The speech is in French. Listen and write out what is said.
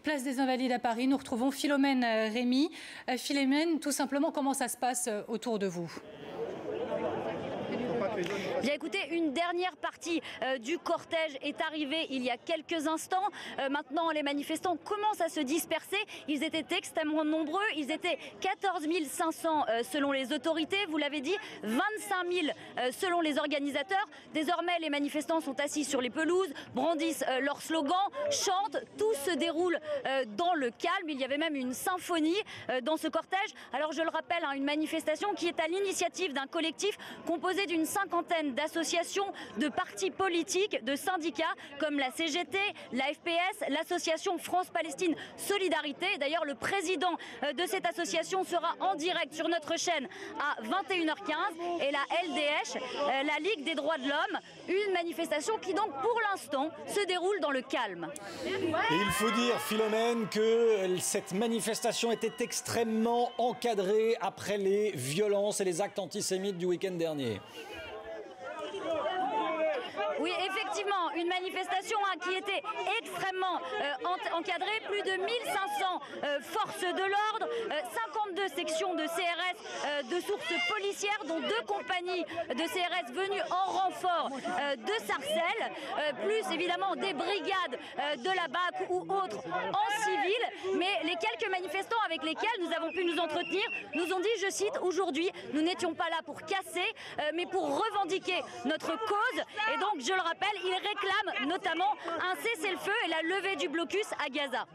Place des Invalides à Paris, nous retrouvons Philomène Rémy. Philomène, tout simplement, comment ça se passe autour de vous ? Bien écoutez, une dernière partie du cortège est arrivée il y a quelques instants. Maintenant, les manifestants commencent à se disperser. Ils étaient extrêmement nombreux. Ils étaient 14 500 selon les autorités. Vous l'avez dit, 25 000 selon les organisateurs. Désormais, les manifestants sont assis sur les pelouses, brandissent leurs slogans, chantent. Tout se déroule dans le calme. Il y avait même une symphonie dans ce cortège. Alors, je le rappelle, une manifestation qui est à l'initiative d'un collectif composé d'une cinquantaine d'associations, de partis politiques, de syndicats comme la CGT, la FPS, l'association France-Palestine Solidarité. D'ailleurs, le président de cette association sera en direct sur notre chaîne à 21h15 et la LDH, la Ligue des droits de l'homme, une manifestation qui donc pour l'instant se déroule dans le calme. Et il faut dire, Philomène, que cette manifestation était extrêmement encadrée après les violences et les actes antisémites du week-end dernier. Oui, effectivement, une manifestation qui était extrêmement encadrée. Plus de 1500 forces de l'ordre, 52 sections de CRS de sources policières, dont 2 compagnies de CRS venues en renfort de Sarcelles, plus évidemment des brigades de la BAC ou autres en civil. Mais les quelques manifestants avec lesquels nous avons pu nous entretenir nous ont dit, je cite, « Aujourd'hui, nous n'étions pas là pour casser, mais pour revendiquer notre cause ». Et donc, je le rappelle, ils réclament notamment un cessez-le-feu et la levée du blocus à Gaza.